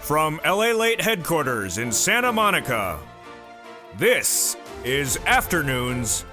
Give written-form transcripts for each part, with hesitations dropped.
From LALATE headquarters in Santa Monica, this is Afternoons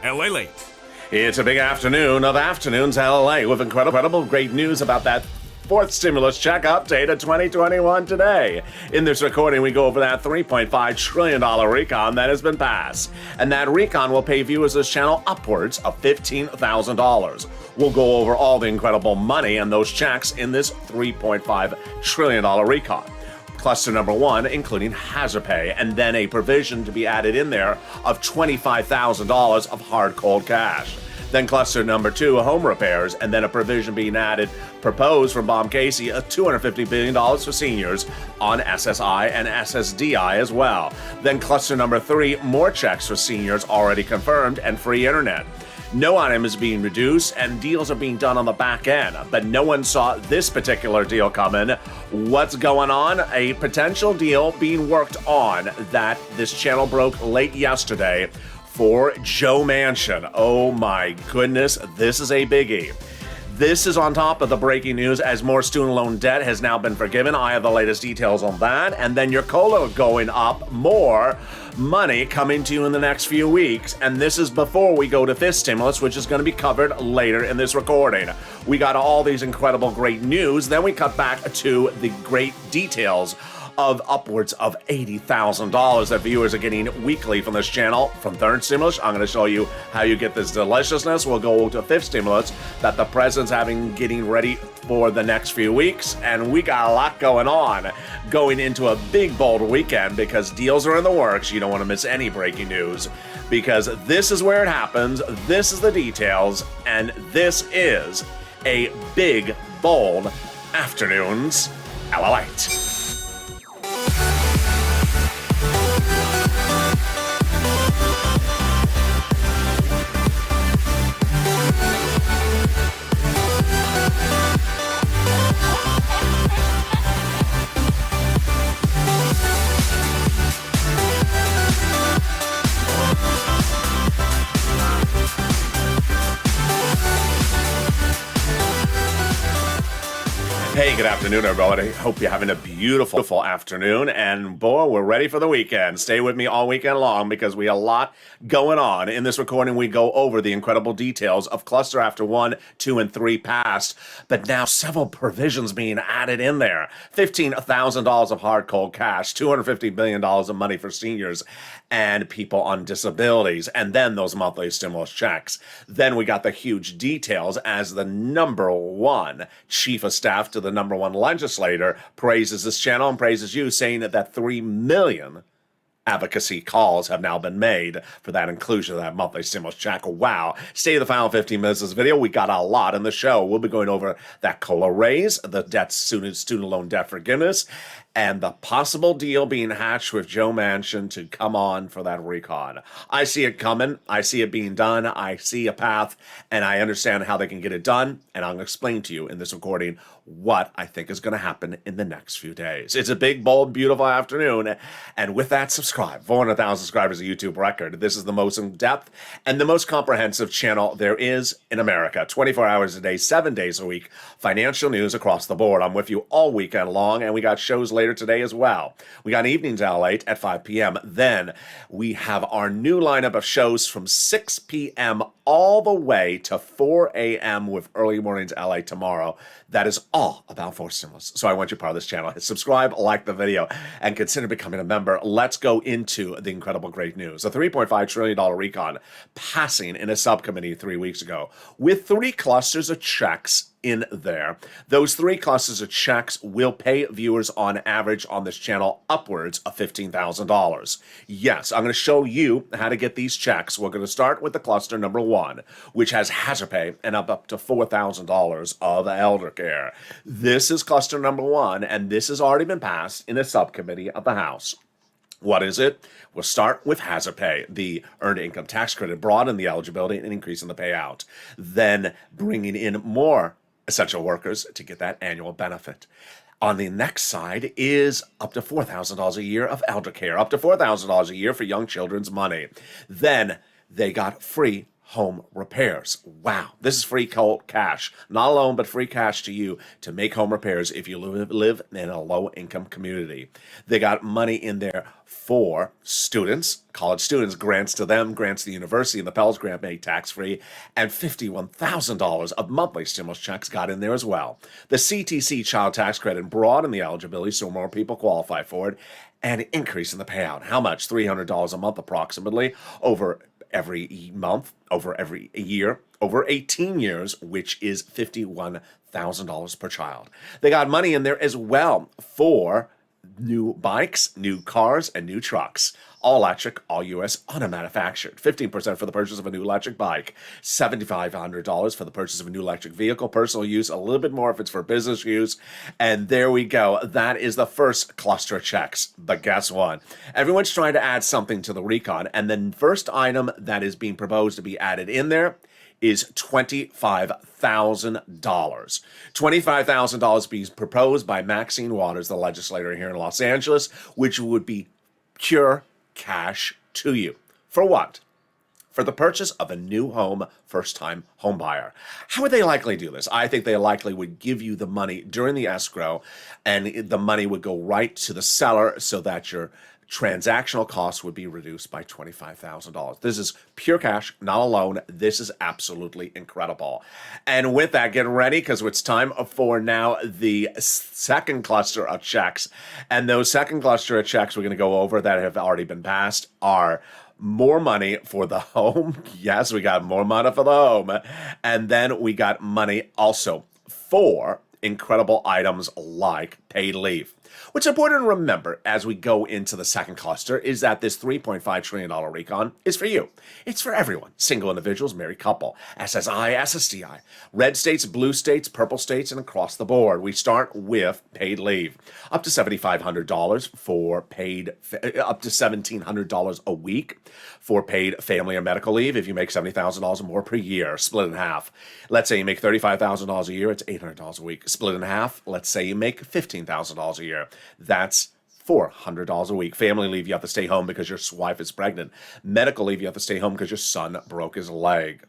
LALATE. It's a big afternoon of Afternoons LA with incredible great news about that fourth stimulus check update of 2021 today. In this recording, we go over that $3.5 trillion recon that has been passed. And that recon will pay viewers of this channel upwards of $15,000. We'll go over all the incredible money and those checks in this $3.5 trillion recon. Cluster number one, including hazard pay, and then a provision to be added in there of $25,000 of hard cold cash. Then cluster number two, home repairs, and then a provision being added, proposed from Bob Casey, of $250 billion for seniors on SSI and SSDI as well. Then cluster number three, more checks for seniors already confirmed and free internet. No item is being reduced, and deals are being done on the back end, but no one saw this particular deal coming. What's going on? A potential deal being worked on that this channel broke late yesterday for Joe Manchin. Oh my goodness, this is a biggie. This is on top of the breaking news as more student loan debt has now been forgiven. I have the latest details on that. And then your COLA going up, more money coming to you in the next few weeks. And this is before we go to fifth stimulus, which is going to be covered later in this recording. We got all these incredible great news. Then we cut back to the great details of upwards of $80,000 that viewers are getting weekly from this channel. From third stimulus, I'm going to show you how you get this deliciousness. We'll go to fifth stimulus that the president's getting ready for the next few weeks, and we got a lot going on going into a big bold weekend because deals are in the works. You don't want to miss any breaking news because this is where it happens, this is the details, and this is a big, bold Afternoons LALATE. Hey, good afternoon, everybody. Hope you're having a beautiful afternoon. And boy, we're ready for the weekend. Stay with me all weekend long because we have a lot going on. In this recording, we go over the incredible details of cluster after 1, 2, and 3 passed, but now several provisions being added in there. $15,000 of hard cold cash, $250 billion of money for seniors and people on disabilities, and then those monthly stimulus checks. Then we got the huge details as the number one chief of staff to the number one legislator praises this channel and praises you, saying that 3 million advocacy calls have now been made for that inclusion of that monthly stimulus check. Wow. Stay the final 15 minutes of this video. We got a lot in the show. We'll be going over that COLA raise, the student loan debt forgiveness, and the possible deal being hatched with Joe Manchin to come on for that recon. I see it coming. I see it being done. I see a path, and I understand how they can get it done, and I'm going to explain to you in this recording what I think is going to happen in the next few days. It's a big, bold, beautiful afternoon, and with that, subscribe. 400,000 subscribers, a YouTube record. This is the most in-depth and the most comprehensive channel there is in America. 24 hours a day, 7 days a week, financial news across the board. I'm with you all weekend long, and we got shows later today as well. We got Evenings LALATE at 5 p.m. Then we have our new lineup of shows from 6 p.m. all the way to 4 a.m. with Early Mornings LA tomorrow. That is all about fourth stimulus. So I want you part of this channel. Hit subscribe, like the video, and consider becoming a member. Let's go into the incredible great news. The $3.5 trillion recon passing in a subcommittee 3 weeks ago with 3 clusters of checks in there. Those 3 clusters of checks will pay viewers on average on this channel upwards of $15,000. Yes, I'm going to show you how to get these checks. We're going to start with the cluster number 1, which has hazard pay and up to $4,000 of elder care. This is cluster number 1, and this has already been passed in a subcommittee of the House. What is it? We'll start with hazard pay, the earned income tax credit, broaden the eligibility and increasing the payout. Then bringing in more essential workers to get that annual benefit. On the next side is up to $4,000 a year of elder care, up to $4,000 a year for young children's money. Then they got free home repairs. Wow, this is free cold cash. Not a loan, but free cash to you to make home repairs if you live in a low-income community. They got money in there for students, college students, grants to them, grants to the university, and the Pell's Grant made tax-free, and $51,000 of monthly stimulus checks got in there as well. The CTC child tax credit broadened the eligibility so more people qualify for it, and an increase in the payout. How much? $300 a month approximately over every month, over every year, over 18 years, which is $51,000 per child. They got money in there as well for new bikes, new cars, and new trucks. All electric, all U.S., auto-manufactured. 15% for the purchase of a new electric bike. $7,500 for the purchase of a new electric vehicle. Personal use, a little bit more if it's for business use. And there we go. That is the first cluster of checks. But guess what? Everyone's trying to add something to the recon. And the first item that is being proposed to be added in there is $25,000. $25,000 being proposed by Maxine Waters, the legislator here in Los Angeles, which would be pure cash to you. For what? For the purchase of a new home, first-time home buyer. How would they likely do this? I think they likely would give you the money during the escrow, and the money would go right to the seller so that your transactional costs would be reduced by $25,000. This is pure cash, not a loan. This is absolutely incredible. And with that, get ready because it's time for now the second cluster of checks. And those second cluster of checks we're going to go over that have already been passed are more money for the home. Yes, we got more money for the home. And then we got money also for incredible items like paid leave. What's important to remember as we go into the second cluster is that this $3.5 trillion recon is for you. It's for everyone. Single individuals, married couple, SSI, SSDI, red states, blue states, purple states, and across the board. We start with paid leave. Up to $7,500 for paid, up to $1,700 a week for paid family or medical leave if you make $70,000 or more per year, split in half. Let's say you make $35,000 a year, it's $800 a week. Split in half, let's say you make $15,000 a year. That's $400 a week. Family leave, you have to stay home because your wife is pregnant. Medical leave, you have to stay home because your son broke his leg.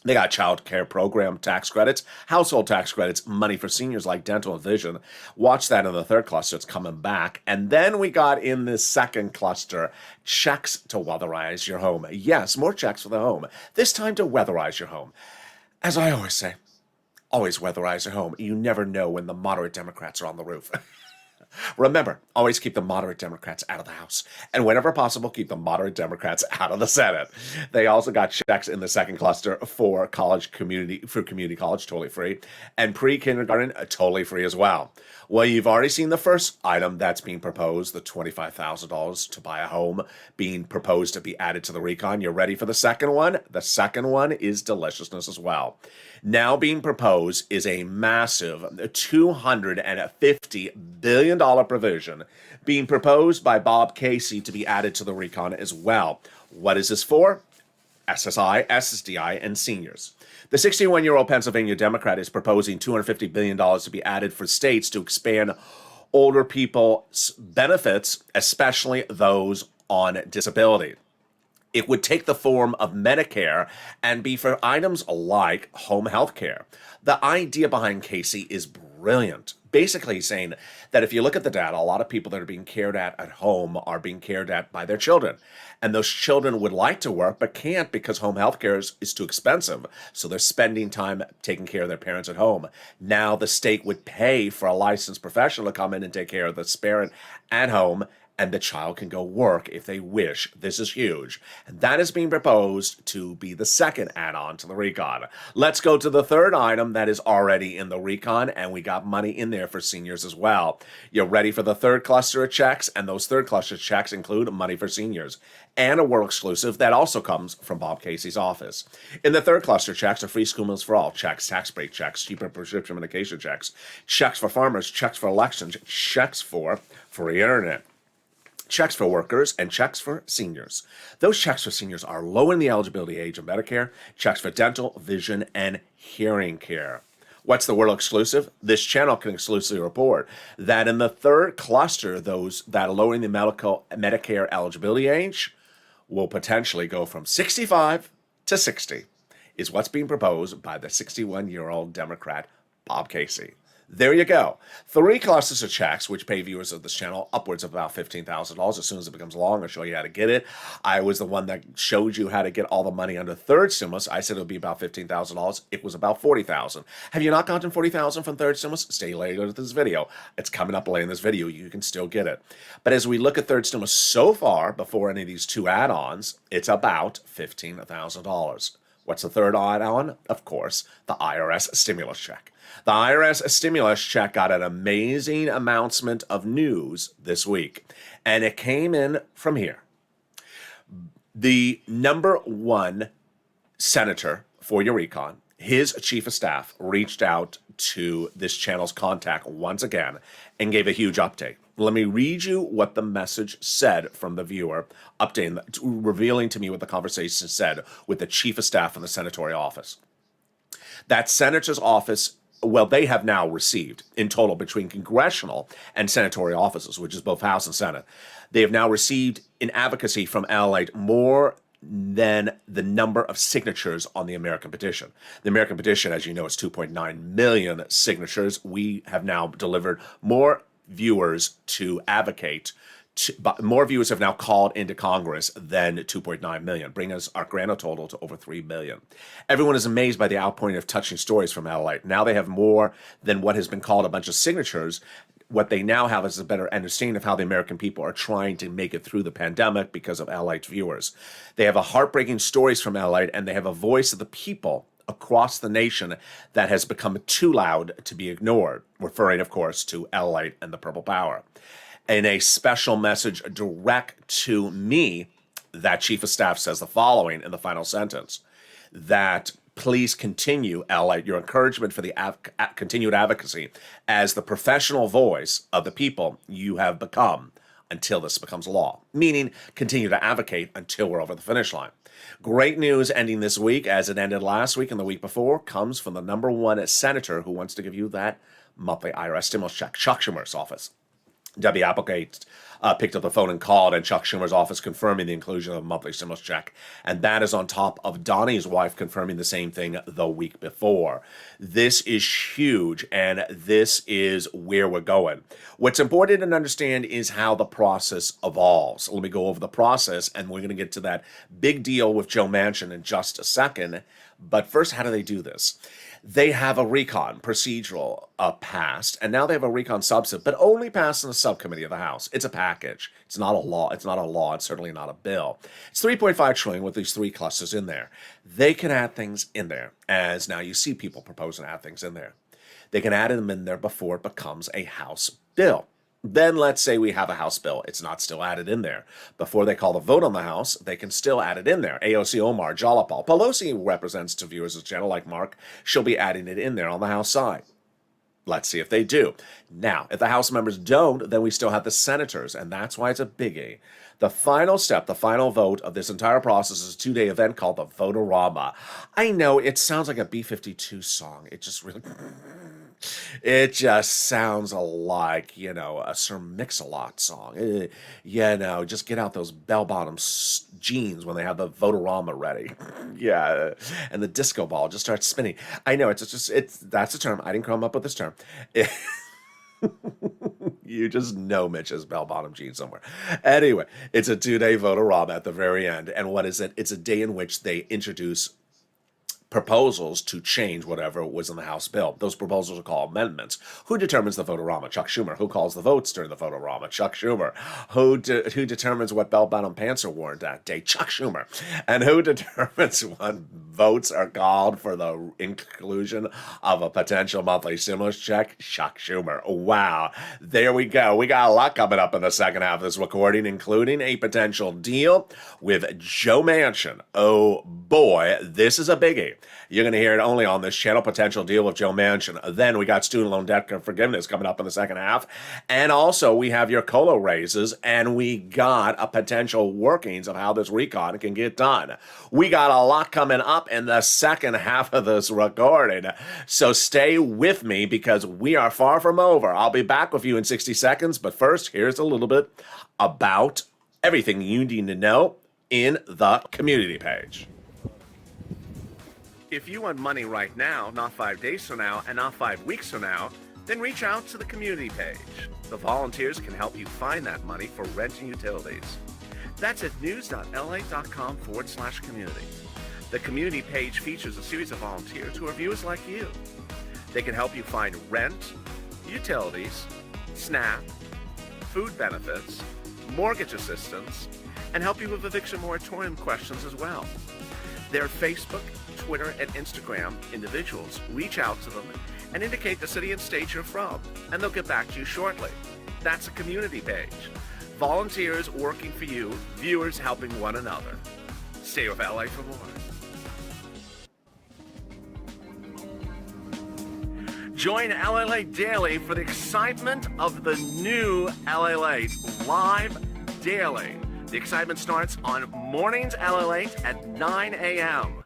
They got child care program tax credits, household tax credits, money for seniors like dental and vision. Watch that in the third cluster. It's coming back. And then we got in this second cluster, checks to weatherize your home. Yes, more checks for the home. This time to weatherize your home. As I always say, always weatherize your home. You never know when the moderate Democrats are on the roof. Remember, always keep the moderate Democrats out of the House. And whenever possible, keep the moderate Democrats out of the Senate. They also got checks in the second cluster for community college, totally free. And pre-kindergarten, totally free as well. Well, you've already seen the first item that's being proposed, the $25,000 to buy a home being proposed to be added to the recon. You're ready for the second one? The second one is deliciousness as well. Now being proposed is a massive $250 billion provision being proposed by Bob Casey to be added to the recon as well. What is this for? SSI, SSDI, and seniors. The 61-year-old Pennsylvania Democrat is proposing $250 billion to be added for states to expand older people's benefits, especially those on disability. It would take the form of Medicare and be for items like home health care. The idea behind Casey is brilliant. Basically saying that if you look at the data, a lot of people that are being cared at home are being cared at by their children. And those children would like to work but can't because home health care is too expensive. So they're spending time taking care of their parents at home. Now the state would pay for a licensed professional to come in and take care of this parent at home, and the child can go work if they wish. This is huge. And that is being proposed to be the second add-on to the recon. Let's go to the third item that is already in the recon, and we got money in there for seniors as well. You're ready for the third cluster of checks, and those third cluster checks include money for seniors and a world exclusive that also comes from Bob Casey's office. In the third cluster, checks are free school meals for all, checks, tax break checks, cheaper prescription medication checks, checks for farmers, checks for elections, checks for free internet, checks for workers, and checks for seniors. Those checks for seniors are lowering the eligibility age of Medicare, checks for dental, vision, and hearing care. What's the world exclusive? This channel can exclusively report that in the third cluster, those that are lowering the Medicare eligibility age will potentially go from 65 to 60 is what's being proposed by the 61-year-old Democrat, Bob Casey. There you go. 3 clusters of checks, which pay viewers of this channel upwards of about $15,000. As soon as it becomes long, I'll show you how to get it. I was the one that showed you how to get all the money under third stimulus. I said it would be about $15,000. It was about $40,000. Have you not gotten $40,000 from third stimulus? Stay later to this video. It's coming up later in this video. You can still get it. But as we look at third stimulus so far, before any of these 2 add-ons, it's about $15,000. What's the third add-on? Of course, the IRS stimulus check. The IRS stimulus check got an amazing announcement of news this week, and it came in from here. The number 1 senator for your recon, his chief of staff, reached out to this channel's contact once again and gave a huge update. Let me read you what the message said from the viewer, revealing to me what the conversation said with the chief of staff in the senatorial office. That senator's office, well, they have now received, in total, between congressional and senatorial offices, which is both House and Senate, they have now received in advocacy from LALATE more than the number of signatures on the American petition. The American petition, as you know, is 2.9 million signatures. We have now delivered more viewers to advocate. But more viewers have now called into Congress than 2.9 million, bringing us our grand total to over 3 million. Everyone is amazed by the outpouring of touching stories from LALATE. Now they have more than what has been called a bunch of signatures. What they now have is a better understanding of how the American people are trying to make it through the pandemic because of LALATE viewers. They have a heartbreaking stories from LALATE, and they have a voice of the people across the nation that has become too loud to be ignored, referring, of course, to LALATE and the Purple Power. In a special message direct to me, that chief of staff says the following in the final sentence, that please continue, LALATE, your encouragement for the continued advocacy as the professional voice of the people you have become until this becomes law, meaning continue to advocate until we're over the finish line. Great news ending this week, as it ended last week and the week before, comes from the number 1 senator who wants to give you that monthly IRS stimulus check, Chuck Schumer's office. Debbie Applegate picked up the phone and called, and Chuck Schumer's office confirming the inclusion of a monthly stimulus check. And that is on top of Donnie's wife confirming the same thing the week before. This is huge, and this is where we're going. What's important to understand is how the process evolves. Let me go over the process, and we're going to get to that big deal with Joe Manchin in just a second. But first, how do they do this? They have a recon procedural passed, and now they have a recon substantive, but only passed in the subcommittee of the House. It's a package. It's not a law. It's not a law. It's certainly not a bill. It's $3.5 trillion with these 3 clusters in there. They can add things in there, as now you see people proposing to add things in there. They can add them in there before it becomes a House bill. Then let's say we have a House bill. It's not still added in there. Before they call the vote on the House, they can still add it in there. AOC Omar, Jalapal, Pelosi represents to viewers of the channel like Mark. She'll be adding it in there on the House side. Let's see if they do. Now, if the House members don't, then we still have the senators, and that's why it's a biggie. The final step, the final vote of this entire process is a 2-day event called the Votorama. I know it sounds like a B-52 song. It just really... It just sounds like, a Sir Mix-a-Lot song. Just get out those bell-bottom jeans when they have the Votorama ready. Yeah, and the disco ball just starts spinning. I know, that's a term. I didn't come up with this term. You just know Mitch has bell-bottom jeans somewhere. Anyway, it's a 2-day Votorama at the very end. And what is it? It's a day in which they introduce proposals to change whatever was in the House bill. Those proposals are called amendments. Who determines the Votorama? Chuck Schumer. Who calls the votes during the Votorama? Chuck Schumer. Who determines what bell-bottom pants are worn that day? Chuck Schumer. And who determines what votes are called for the inclusion of a potential monthly stimulus check? Chuck Schumer. Wow. There we go. We got a lot coming up in the second half of this recording, including a potential deal with Joe Manchin. Oh boy, this is a biggie. You're going to hear it only on this channel, potential deal with Joe Manchin. Then we got student loan debt forgiveness coming up in the second half. And also we have your COLA raises, and we got a potential workings of how this recon can get done. We got a lot coming up in the second half of this recording. So stay with me because we are far from over. I'll be back with you in 60 seconds. But first, here's a little bit about everything you need to know in the community page. If you want money right now, not 5 days from now, and not 5 weeks from now, then reach out to the community page. The volunteers can help you find that money for rent and utilities. That's at news.lalate.com/community. The community page features a series of volunteers who are viewers like you. They can help you find rent, utilities, SNAP, food benefits, mortgage assistance, and help you with eviction moratorium questions as well. Their Facebook, Twitter, and Instagram individuals reach out to them and indicate the city and state you're from, and they'll get back to you shortly. That's a community page. Volunteers working for you, viewers helping one another. Stay with LA for more. Join LALATE Daily for the excitement of the new LALATE live daily. The excitement starts on mornings LALATE at 9 a.m.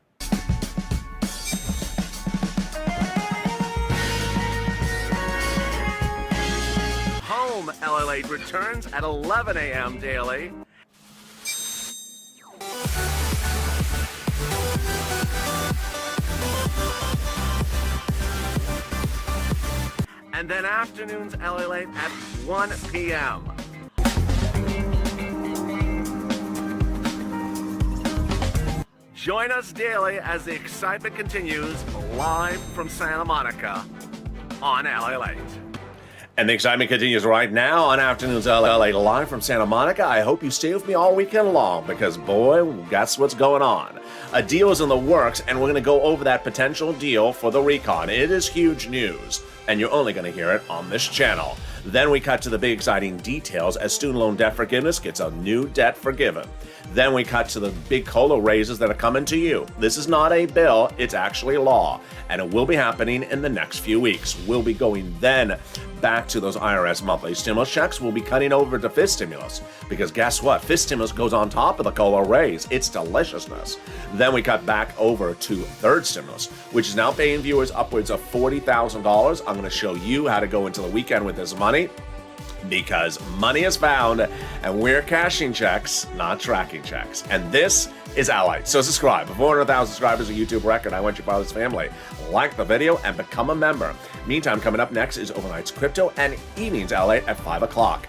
Home LALATE returns at 11 a.m. daily. And then afternoons LALATE at 1 p.m. Join us daily as the excitement continues live from Santa Monica on LALATE. And the excitement continues right now on Afternoons LALATE live from Santa Monica. I hope you stay with me all weekend long because, boy, guess what's going on. A deal is in the works, and we're going to go over that potential deal for the recon. It is huge news, and you're only going to hear it on this channel. Then we cut to the big exciting details as student loan debt forgiveness gets a new debt forgiven. Then we cut to the big COLA raises that are coming to you. This is not a bill, it's actually law, and it will be happening in the next few weeks. We'll be going then back to those IRS monthly stimulus checks. We'll be cutting over to FIS stimulus, because guess what? FIS stimulus goes on top of the COLA raise. It's deliciousness. Then we cut back over to third stimulus, which is now paying viewers upwards of $40,000. I'm going to show you how to go into the weekend with this money, because money is found and we're cashing checks, not tracking checks. And this is LALATE. So subscribe. 400,000 subscribers, a YouTube record. I want your father's family. Like the video and become a member. Meantime, coming up next is Overnight's Crypto and Evenings LALATE at 5 o'clock.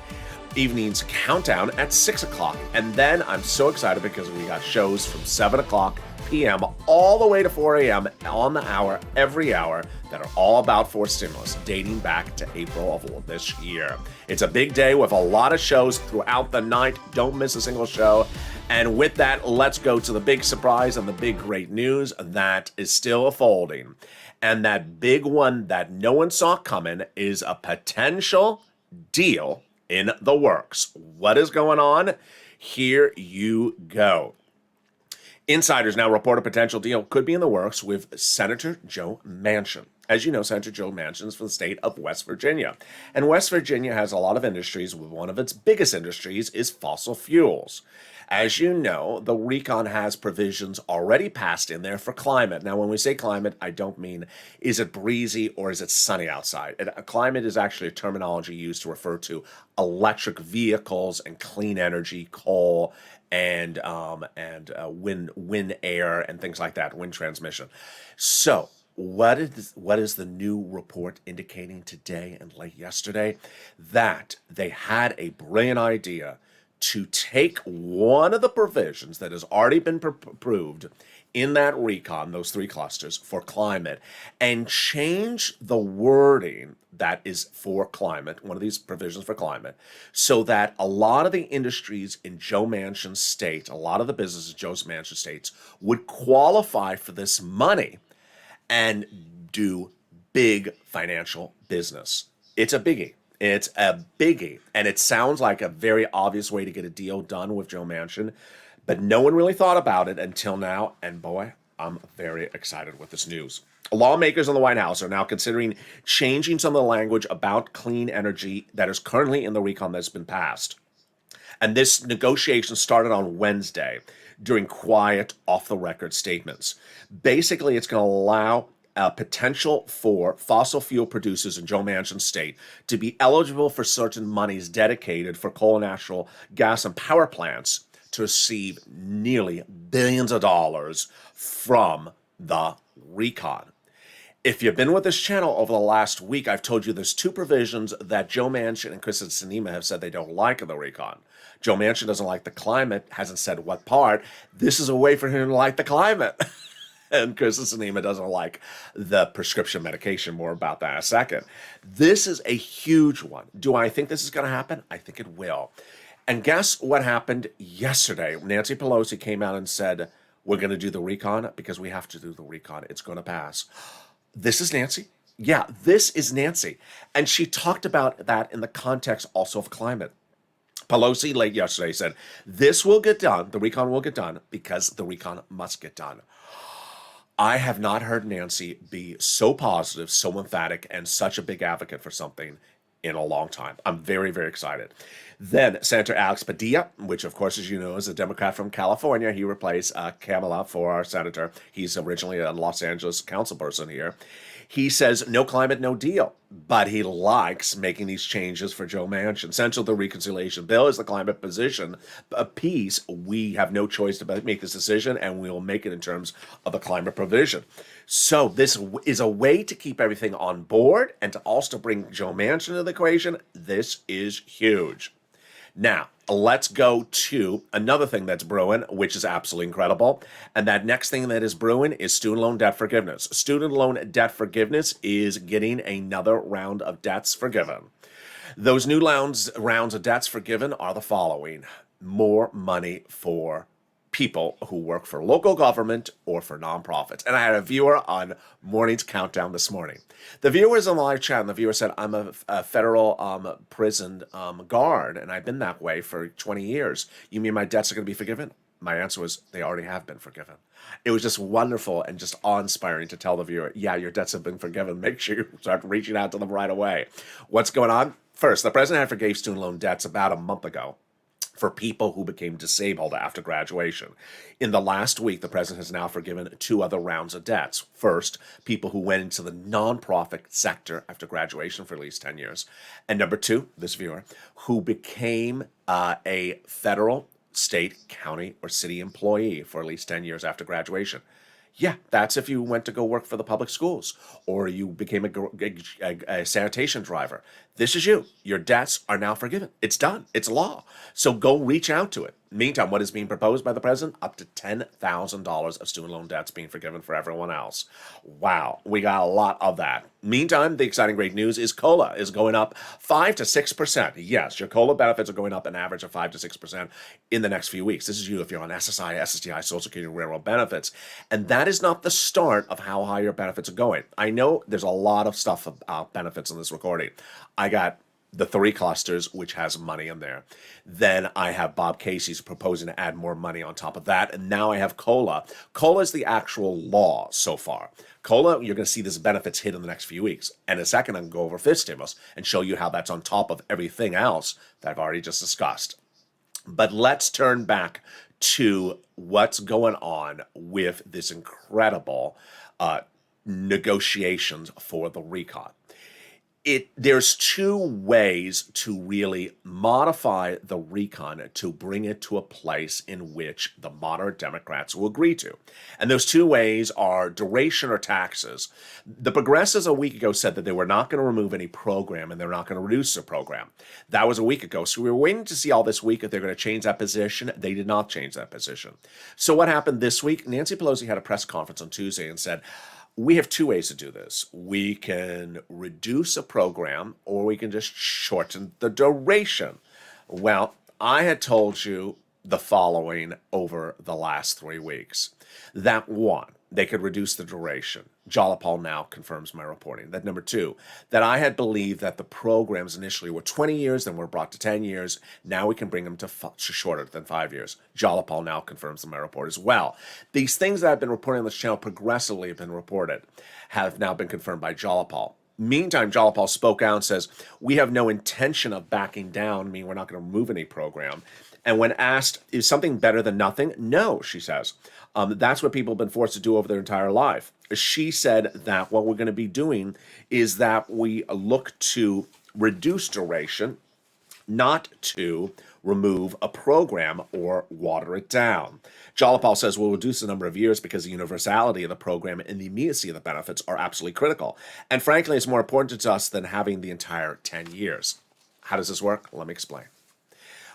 Evenings Countdown at 6 o'clock. And then I'm so excited because we got shows from 7 o'clock p.m. all the way to 4 a.m. on the hour, every hour, that are all about forced stimulus, dating back to April of this year. It's a big day with a lot of shows throughout the night. Don't miss a single show. And with that, let's go to the big surprise and the big great news that is still unfolding. And that big one that no one saw coming is a potential deal in the works. What is going on? Here you go. Insiders now report a potential deal could be in the works with Senator Joe Manchin. As you know, Senator Joe Manchin is from the state of West Virginia. And West Virginia has a lot of industries. One of its biggest industries is fossil fuels. As you know, the recon has provisions already passed in there for climate. Now, when we say climate, I don't mean is it breezy or is it sunny outside. Climate is actually a terminology used to refer to electric vehicles and clean energy, coal, and wind air and things like that, wind transmission. So what is the new report indicating today and late yesterday? That they had a brilliant idea to take one of the provisions that has already been approved in that recon, those three clusters for climate, and change the wording that is for climate, one of these provisions for climate, so that a lot of the industries in Joe Manchin's state, a lot of the businesses in Joe Manchin's states would qualify for this money and do big financial business. It's a biggie. It's a biggie. And it sounds like a very obvious way to get a deal done with Joe Manchin, but no one really thought about it until now. And boy, I'm very excited with this news. Lawmakers in the White House are now considering changing some of the language about clean energy that is currently in the recon that's been passed. And this negotiation started on Wednesday during quiet, off-the-record statements. Basically, it's going to allow potential for fossil fuel producers in Joe Manchin's state to be eligible for certain monies dedicated for coal, natural gas, and power plants to receive nearly billions of dollars from the recon. If you've been with this channel over the last week, I've told you there's two provisions that Joe Manchin and Kristen Sinema have said they don't like in the recon. Joe Manchin doesn't like the climate, hasn't said what part. This is a way for him to like the climate. And Kristen Sinema doesn't like the prescription medication. More about that in a second. This is a huge one. Do I think this is going to happen? I think it will. And guess what happened yesterday? Nancy Pelosi came out and said, we're going to do the recon because we have to do the recon. It's going to pass. This is Nancy. Yeah, this is Nancy. And she talked about that in the context also of climate. Pelosi late yesterday said, this will get done, the recon will get done, because the recon must get done. I have not heard Nancy be so positive, so emphatic, and such a big advocate for something in a long time. I'm very, very excited. Then Senator Alex Padilla, which of course, as you know, is a Democrat from California. He replaced Kamala for our senator. He's originally a Los Angeles councilperson here. He says, no climate, no deal. But he likes making these changes for Joe Manchin. Central to the reconciliation bill is the climate position. A piece, we have no choice to make this decision, and we will make it in terms of the climate provision. So this is a way to keep everything on board and to also bring Joe Manchin into the equation. This is huge. Now, let's go to another thing that's brewing, which is absolutely incredible. And that next thing that is brewing is student loan debt forgiveness. Student loan debt forgiveness is getting another round of debts forgiven. Those new rounds of debts forgiven are the following: more money for people who work for local government or for nonprofits. And I had a viewer on Morning's Countdown this morning. The viewer was on the live chat, and the viewer said, I'm a federal prison guard, and I've been that way for 20 years. You mean my debts are going to be forgiven? My answer was, they already have been forgiven. It was just wonderful and just awe-inspiring to tell the viewer, yeah, your debts have been forgiven. Make sure you start reaching out to them right away. What's going on? First, the president had forgave student loan debts about a month ago for people who became disabled after graduation. In the last week, the president has now forgiven 2 other rounds of debts. First, people who went into the nonprofit sector after graduation for at least 10 years. And number 2, this viewer, who became a federal, state, county, or city employee for at least 10 years after graduation. Yeah, that's if you went to go work for the public schools or you became a sanitation driver. This is you. Your debts are now forgiven. It's done. It's law. So go reach out to it. Meantime, what is being proposed by the president? Up to $10,000 of student loan debts being forgiven for everyone else. Wow, we got a lot of that. Meantime, the exciting great news is COLA is going up 5 to 6%. Yes, your COLA benefits are going up an average of 5 to 6% in the next few weeks. This is you if you're on SSI, SSDI, Social Security, Railroad benefits. And that is not the start of how high your benefits are going. I know there's a lot of stuff about benefits in this recording. I got the 3 clusters, which has money in there. Then I have Bob Casey's proposing to add more money on top of that. And now I have COLA. COLA is the actual law so far. COLA, you're going to see this benefits hit in the next few weeks. And in a second, I'm going to go over fifth stimulus and show you how that's on top of everything else that I've already just discussed. But let's turn back to what's going on with this incredible negotiations for the recon. There's 2 ways to really modify the recon to bring it to a place in which the moderate Democrats will agree to. And those 2 ways are duration or taxes. The progressives a week ago said that they were not going to remove any program and they're not going to reduce the program. That was a week ago. So we were waiting to see all this week if they're going to change that position. They did not change that position. So what happened this week? Nancy Pelosi had a press conference on Tuesday and said, we have 2 ways to do this. We can reduce a program or we can just shorten the duration. Well, I had told you the following over the last 3 weeks. That 1, they could reduce the duration. Jalapal now confirms my reporting. That number 2, that I had believed that the programs initially were 20 years, then were brought to 10 years. Now we can bring them to shorter than 5 years. Jalapal now confirms in my report as well. These things that I've been reporting on this channel progressively have been reported, have now been confirmed by Jalapal. Meantime, Jalapal spoke out and says, we have no intention of backing down, meaning we're not going to remove any program. And when asked, is something better than nothing? No, she says. That's what people have been forced to do over their entire life. She said that what we're going to be doing is that we look to reduce duration, not to remove a program or water it down. Jalapal says we'll reduce the number of years because the universality of the program and the immediacy of the benefits are absolutely critical. And frankly, it's more important to us than having the entire 10 years. How does this work? Let me explain.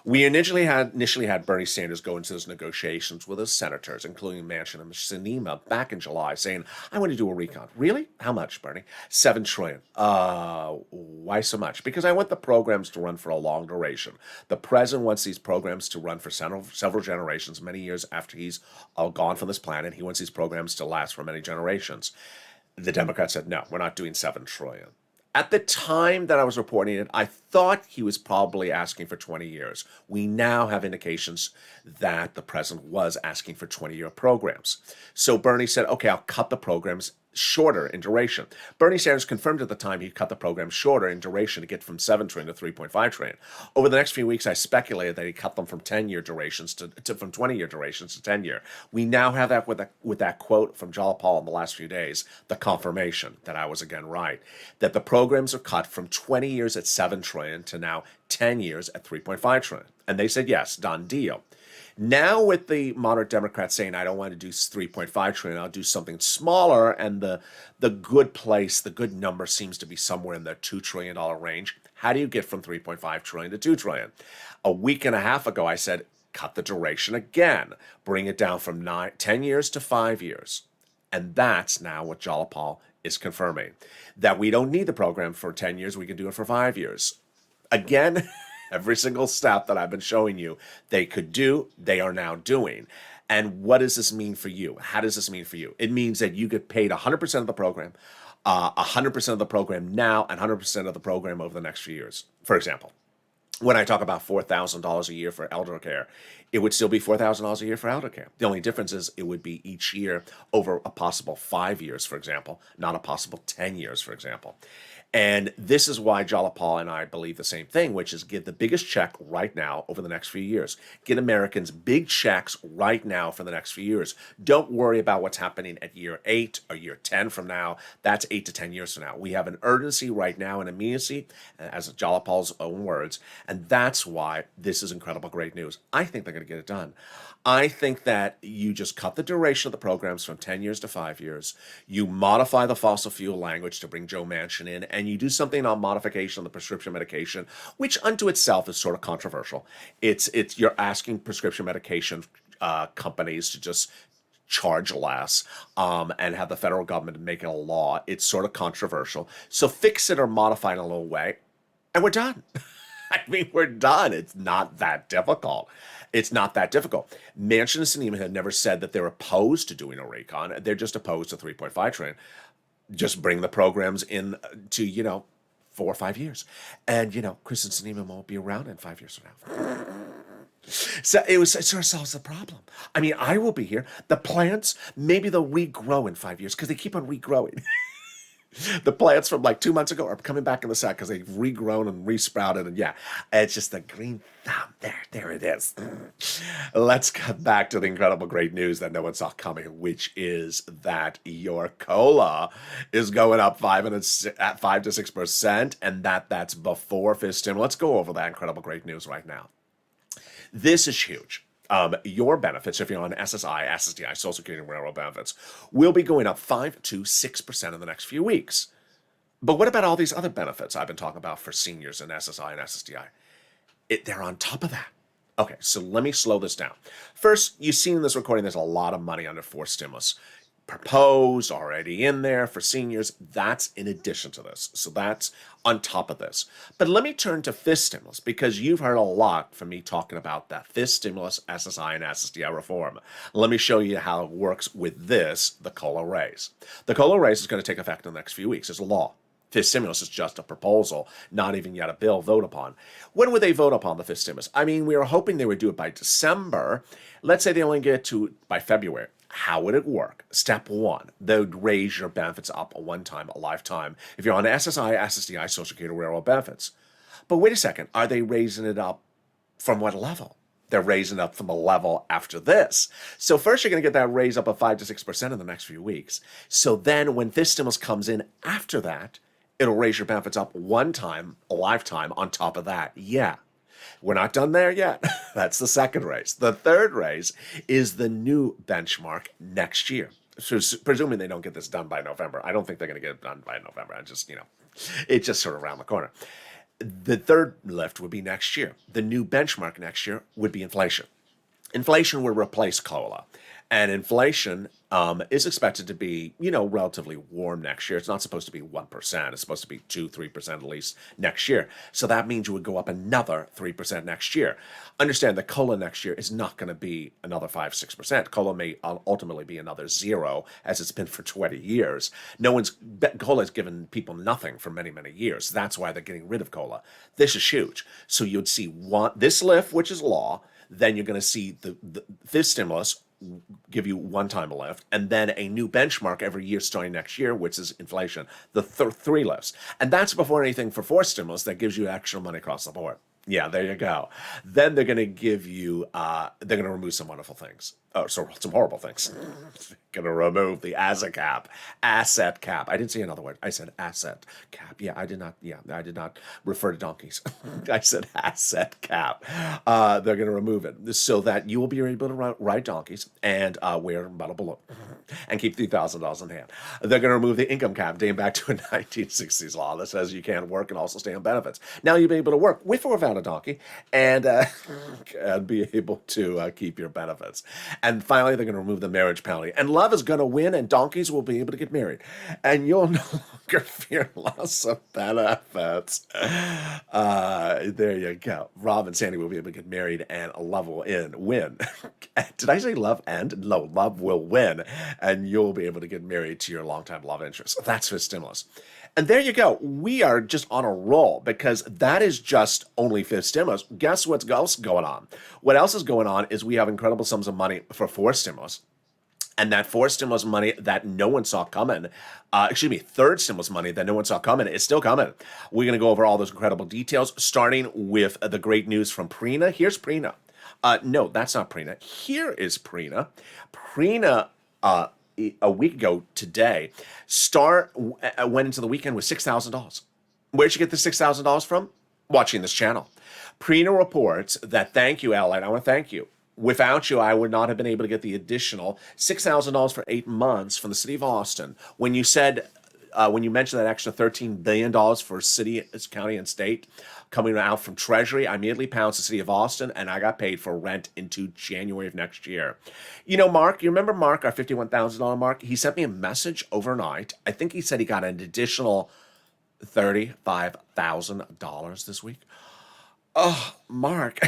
We initially had Bernie Sanders go into those negotiations with his senators, including Manchin and Sinema, back in July, saying, "I want to do a recon." Really? How much, Bernie? $7 trillion. Why so much? Because I want the programs to run for a long duration. The president wants these programs to run for several generations, many years after he's gone from this planet. He wants these programs to last for many generations. The Democrats said, "No, we're not doing $7 trillion." At the time that I was reporting it, I thought he was probably asking for 20 years. We now have indications that the president was asking for 20-year programs. So Bernie said, okay, I'll cut the programs shorter in duration. Bernie Sanders confirmed at the time he'd cut the program shorter in duration to get from 7 trillion to 3.5 trillion. Over the next few weeks, I speculated that he cut them from 10-year durations from 20-year durations to 10-year. We now have that with that quote from Jalapal in the last few days, the confirmation that I was again right, that the programs are cut from 20 years at 7 trillion to now 10 years at 3.5 trillion. And they said, yes, done deal. Now with the moderate Democrats saying, I don't want to do 3.5 trillion, I'll do something smaller, and the good place, the good number seems to be somewhere in the $2 trillion range. How do you get from 3.5 trillion to 2 trillion? A week and a half ago, I said, cut the duration again, bring it down from 10 years to 5 years. And that's now what Jalapal is confirming, that we don't need the program for 10 years, we can do it for 5 years. Again, every single step that I've been showing you they could do, they are now doing. And what does this mean for you? How does this mean for you? It means that you get paid 100% of the program, 100% of the program now, and 100% of the program over the next few years. For example, when I talk about $4,000 a year for elder care, it would still be $4,000 a year for elder care. The only difference is it would be each year over a possible 5 years, for example, not a possible 10 years, for example. And this is why Jalapal and I believe the same thing, which is give the biggest check right now over the next few years. Get Americans big checks right now for the next few years. Don't worry about what's happening at year 8 or year 10 from now. That's 8 to 10 years from now. We have an urgency right now and immediacy, as Jalapal's own words, and that's why this is incredible, great news. I think they're going to get it done. I think that you just cut the duration of the programs from 10 years to 5 years. You modify the fossil fuel language to bring Joe Manchin in, and you do something on modification of the prescription medication, which unto itself is sort of controversial. It's you're asking prescription medication companies to just charge less and have the federal government make it a law. It's sort of controversial. So fix it or modify it in a little way, and we're done. I mean, we're done. It's not that difficult. It's not that difficult. Manchin and Sinema have never said that they're opposed to doing a recon. They're just opposed to 3.5 trillion. Just bring the programs in to, 4 or 5 years. And, Chris and Sinema won't be around in 5 years from now. So it sort of solves the problem. I mean, I will be here. The plants, maybe they'll regrow in 5 years because they keep on regrowing. The plants from like 2 months ago are coming back in the set because they've regrown and resprouted. And yeah, it's just the green thumb. There it is. Let's get back to the incredible great news that no one saw coming, which is that your cola is going up 5 to 6%, and that's before fiscal. Let's go over that incredible great news right now. This is huge. Your benefits, if you're on SSI, SSDI, Social Security and Railroad benefits, will be going up 5 to 6% in the next few weeks. But what about all these other benefits I've been talking about for seniors in SSI and SSDI? They're on top of that. Okay, so let me slow this down. First, you've seen in this recording there's a lot of money under forced stimulus. Proposed, already in there for seniors. That's in addition to this. So that's on top of this. But let me turn to FIS stimulus, because you've heard a lot from me talking about that FIS stimulus, SSI, and SSDI reform. Let me show you how it works with this, the COLA raise. The COLA raise is going to take effect in the next few weeks. It's a law. FIS stimulus is just a proposal, not even yet a bill vote upon. When would they vote upon the FIS stimulus? I mean, we were hoping they would do it by December. Let's say they only get to it by February. How would it work? Step 1, they would raise your benefits up a one-time, a lifetime. If you're on SSI, SSDI, Social Security, Railroad benefits. But wait a second, are they raising it up from what level? They're raising it up from a level after this. So first you're going to get that raise up of 5 to 6% in the next few weeks. So then when this stimulus comes in after that, it'll raise your benefits up one time, a lifetime on top of that. Yeah. We're not done there yet. That's the second raise. The third raise is the new benchmark next year. So presuming they don't get this done by November. I don't think they're going to get it done by November. It's just sort of around the corner. The third lift would be next year. The new benchmark next year would be inflation. Inflation will replace COLA. And inflation is expected to be, relatively warm next year. It's not supposed to be 1%. It's supposed to be 2-3% at least next year. So that means you would go up another 3% next year. Understand that COLA next year is not going to be another 5-6%. COLA may ultimately be another 0, as it's been for 20 years. COLA has given people nothing for many, many years. That's why they're getting rid of COLA. This is huge. So you'd see this lift, which is law. Then you're going to see the fifth stimulus give you one-time lift, and then a new benchmark every year starting next year, which is inflation. The three lifts. And that's before anything for fourth stimulus that gives you extra money across the board. Yeah, there you go. Then they're going to give you, they're going to remove some wonderful things. Oh, so some horrible things. Going to remove the asset cap. I didn't say another word. I said asset cap. Yeah, I did not refer to donkeys. I said asset cap. They're going to remove it so that you will be able to ride donkeys and wear metal balloon and keep $3,000 in hand. They're going to remove the income cap dating back to a 1960s law that says you can't work and also stay on benefits. Now you'll be able to work with or without a donkey and be able to keep your benefits. And finally, they're going to remove the marriage penalty. And love is going to win, and donkeys will be able to get married. And you'll no longer fear loss of benefits. There you go. Rob and Sandy will be able to get married, and love will win. Did I say love end? No, love will win, and you'll be able to get married to your longtime love interest. That's for stimulus. And there you go. We are just on a roll because that is just only fifth stimulus. Guess what's else going on? What else is going on is we have incredible sums of money for fourth stimulus. And that fourth stimulus money that no one saw coming, third stimulus money that no one saw coming, is still coming. We're going to go over all those incredible details, starting with the great news from Prina. Here's Prina. No, that's not Prina. Here is Prina. Prina, a week ago today, went into the weekend with $6,000. Where'd you get the $6,000 from? Watching this channel. Prina reports that, thank you, LALATE. I want to thank you. Without you, I would not have been able to get the additional $6,000 for 8 months from the city of Austin. When you mentioned that extra $13 billion for city, county, and state coming out from Treasury, I immediately pounced the city of Austin, and I got paid for rent into January of next year. Mark, you remember Mark, our $51,000 Mark? He sent me a message overnight. I think he said he got an additional $35,000 this week. Oh, Mark.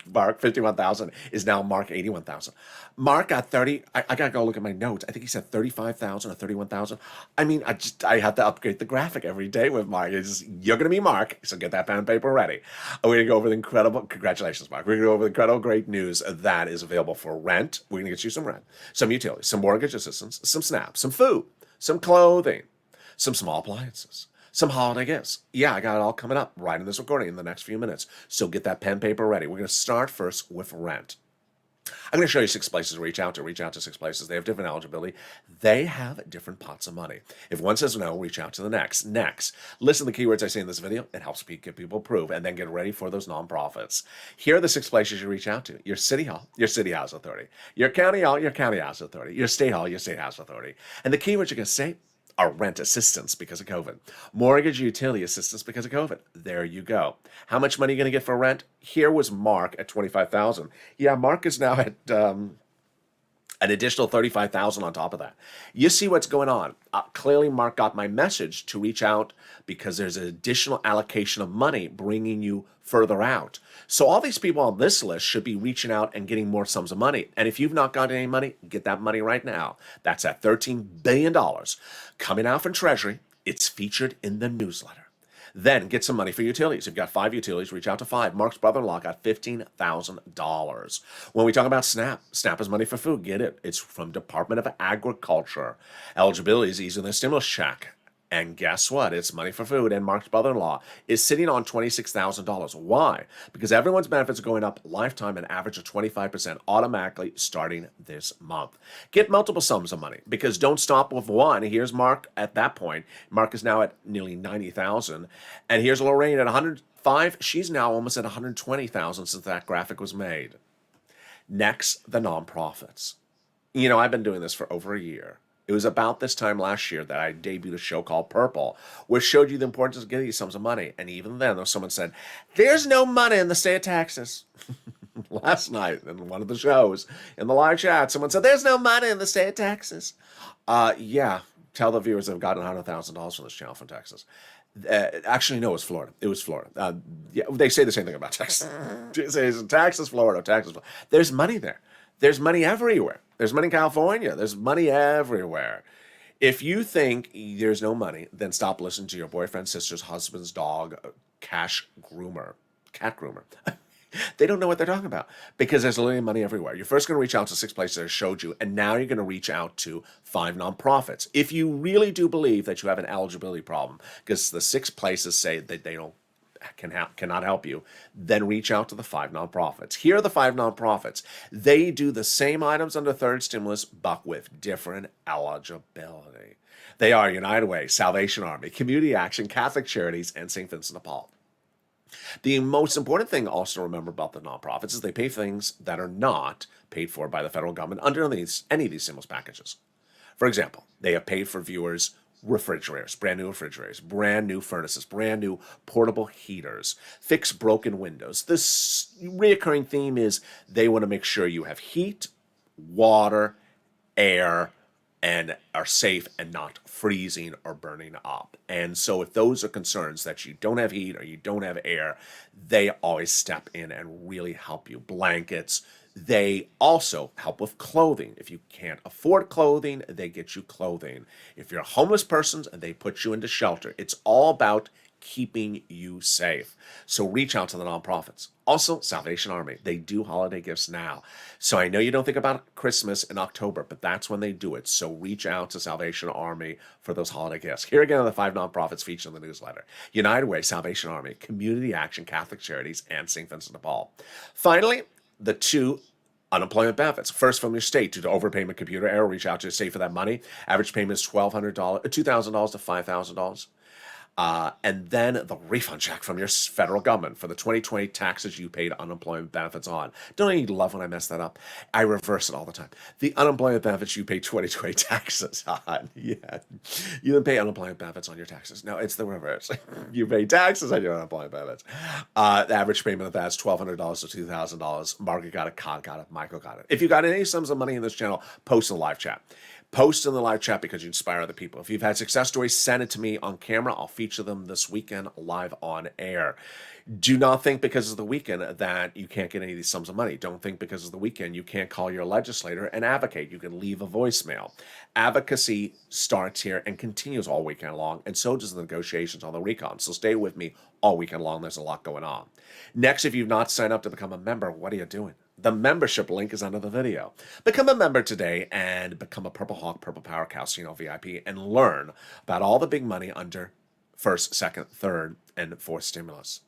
Mark 51,000 is now Mark 81,000. Mark got 30. I gotta go look at my notes. I think he said 35,000 or 31,000. I have to upgrade the graphic every day with Mark. You're gonna be Mark, so get that pen and paper ready. We're gonna go over the incredible. Congratulations, Mark. We're gonna go over the incredible great news that is available for rent. We're gonna get you some rent, some utilities, some mortgage assistance, some SNAP, some food, some clothing, some small appliances, some holiday gifts. Yeah, I got it all coming up right in this recording in the next few minutes. So get that pen, paper ready. We're going to start first with rent. I'm going to show you 6 places to reach out to. Reach out to 6 places. They have different eligibility. They have different pots of money. If one says no, reach out to the next. Next, listen to the keywords I say in this video. It helps get people approved, and then get ready for those nonprofits. Here are the 6 places you reach out to. Your city hall, your city house authority. Your county hall, your county house authority. Your state hall, your state house authority. And the keywords you're going to say are rent assistance because of COVID. Mortgage utility assistance because of COVID. There you go. How much money are you going to get for rent? Here was Mark at $25,000. Yeah, Mark is now at an additional $35,000 on top of that. You see what's going on. Clearly, Mark got my message to reach out because there's an additional allocation of money bringing you further out. So all these people on this list should be reaching out and getting more sums of money. And if you've not got any money, get that money right now. That's at $13 billion coming out from Treasury. It's featured in the newsletter. Then get some money for utilities. If you've got 5 utilities, reach out to 5. Mark's brother-in-law got $15,000. When we talk about SNAP, SNAP is money for food. Get it. It's from Department of Agriculture. Eligibility is easier than a stimulus check. And guess what? It's money for food. And Mark's brother-in-law is sitting on $26,000. Why? Because everyone's benefits are going up lifetime an average of 25% automatically starting this month. Get multiple sums of money because don't stop with one. Here's Mark at that point. Mark is now at nearly 90,000. And here's Lorraine at 105. She's now almost at 120,000 since that graphic was made. Next, the nonprofits. You know, I've been doing this for over a year. It was about this time last year that I debuted a show called Purple, which showed you the importance of getting these sums of money. And even then, though someone said, there's no money in the state of Texas. Last night in one of the shows, in the live chat, someone said, there's no money in the state of Texas. Yeah, tell the viewers they've gotten $100,000 from this channel from Texas. Actually, no, it was Florida. It was Florida. Yeah, they say the same thing about Texas. They say it's Texas, Florida, Texas. Florida. There's money there. There's money everywhere. There's money in California. There's money everywhere. If you think there's no money, then stop listening to your boyfriend, sister's, husband's dog, cat groomer. They don't know what they're talking about because there's literally money everywhere. You're first going to reach out to 6 places I showed you, and now you're going to reach out to 5 nonprofits. If you really do believe that you have an eligibility problem, because the 6 places say that they cannot help you, then reach out to the 5 nonprofits. Here are the 5 nonprofits. They do the same items under third stimulus, but with different eligibility. They are United Way, Salvation Army, Community Action, Catholic Charities, and St. Vincent de Paul. The most important thing also to remember about the nonprofits is they pay for things that are not paid for by the federal government under any of these stimulus packages. For example, they have paid for viewers' refrigerators, brand new furnaces, brand new portable heaters, fix broken windows. This reoccurring theme is they want to make sure you have heat, water, air, and are safe and not freezing or burning up. And so if those are concerns that you don't have heat or you don't have air, they always step in and really help you. Blankets. They also help with clothing. If you can't afford clothing, they get you clothing. If you're a homeless person, they put you into shelter. It's all about keeping you safe. So reach out to the nonprofits. Also, Salvation Army. They do holiday gifts now. So I know you don't think about Christmas in October, but that's when they do it. So reach out to Salvation Army for those holiday gifts. Here again are the 5 nonprofits featured in the newsletter. United Way, Salvation Army, Community Action, Catholic Charities, and St. Vincent de Paul. Finally, the 2 unemployment benefits. First, from your state, due to overpayment, computer error, reach out to save for that money. Average payment is $2,000 to $5,000. And then the refund check from your federal government for the 2020 taxes you paid unemployment benefits on. Don't you love when I mess that up? I reverse it all the time. The unemployment benefits you paid 2020 taxes on. Yeah. You didn't pay unemployment benefits on your taxes. No, it's the reverse. You pay taxes on your unemployment benefits. The average payment of that is $1,200 to $2,000. Margaret got it, Con got it, Michael got it. If you got any sums of money in this channel, post in the live chat. Post in the live chat because you inspire other people. If you've had success stories, send it to me on camera. I'll feature them this weekend live on air. Do not think because of the weekend that you can't get any of these sums of money. Don't think because of the weekend you can't call your legislator and advocate. You can leave a voicemail. Advocacy starts here and continues all weekend long, and so does the negotiations on the recon. So stay with me all weekend long. There's a lot going on. Next, if you've not signed up to become a member, what are you doing? The membership link is under the video. Become a member today and become a Purple Hawk, Purple Power Casino VIP and learn about all the big money under first, second, third, and fourth stimulus.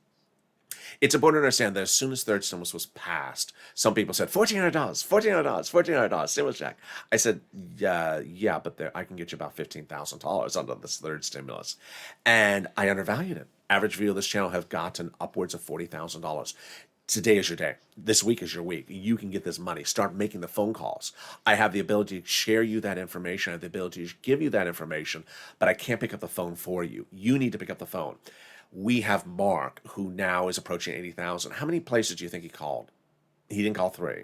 It's important to understand that as soon as third stimulus was passed, some people said, $1,400 stimulus check. I said, yeah, but I can get you about $15,000 under this third stimulus. And I undervalued it. Average view of this channel have gotten upwards of $40,000. Today is your day. This week is your week. You can get this money. Start making the phone calls. I have the ability to share you that information. I have the ability to give you that information, but I can't pick up the phone for you. You need to pick up the phone. We have Mark, who now is approaching 80,000. How many places do you think he called? He didn't call 3.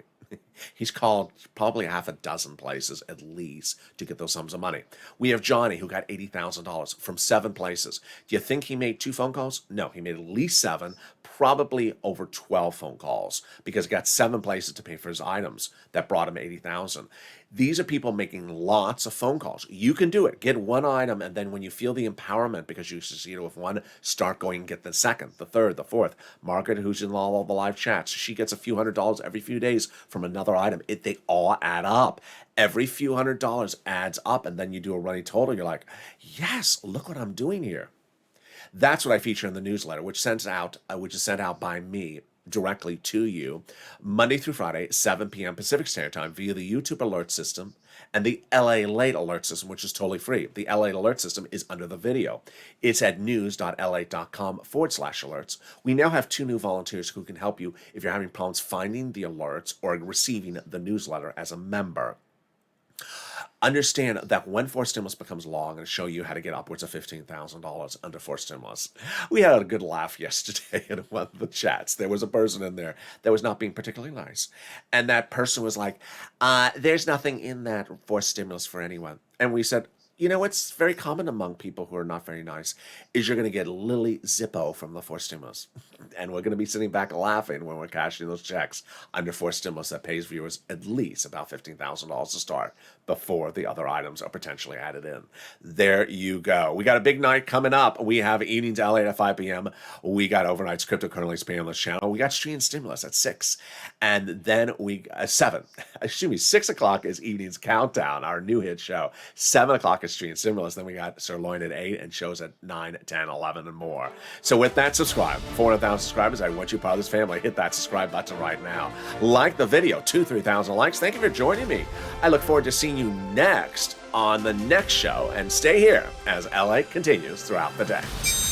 He's called probably half a dozen places at least to get those sums of money. We have Johnny, who got $80,000 from 7 places. Do you think he made 2 phone calls? No, he made at least 7, probably over 12 phone calls because he got 7 places to pay for his items that brought him 80,000. These are people making lots of phone calls. You can do it. Get 1 item, and then when you feel the empowerment because you succeeded with 1, start going and get the 2nd, the 3rd, the 4th. Margaret, who's in all the live chats, she gets a few $100s every few days from another other item. They all add up. Every few $100s adds up, and then you do a running total. You're like, yes, look what I'm doing here. That's what I feature in the newsletter, which is sent out by me directly to you Monday through Friday, 7 p.m. Pacific Standard Time via the YouTube alert system and the LALATE alert system, which is totally free. The LALATE alert system is under the video. It's at news.lalate.com/alerts. We now have 2 new volunteers who can help you if you're having problems finding the alerts or receiving the newsletter as a member. Understand that when forced stimulus becomes law, I'm going to show you how to get upwards of $15,000 under forced stimulus. We had a good laugh yesterday in one of the chats. There was a person in there that was not being particularly nice. And that person was like, there's nothing in that forced stimulus for anyone. And we said, you know, what's very common among people who are not very nice is you're going to get Lily Zippo from the forced stimulus. And we're going to be sitting back laughing when we're cashing those checks under forced stimulus that pays viewers at least about $15,000 to start before the other items are potentially added in. There you go. We got a big night coming up. We have Evenings LA at 5 p.m. We got Overnight's Cryptocurrency Pay on this channel. We got Stream Stimulus at 6. And then 6 o'clock is Evening's Countdown, our new hit show. 7 o'clock is Stream Stimulus. Then we got Sirloin at 8 and shows at 9, 10, 11, and more. So with that, subscribe. 400,000 subscribers. I want you part of this family. Hit that subscribe button right now. Like the video. 3,000 likes. Thank you for joining me. I look forward to seeing you next on the next show. And stay here as LA continues throughout the day.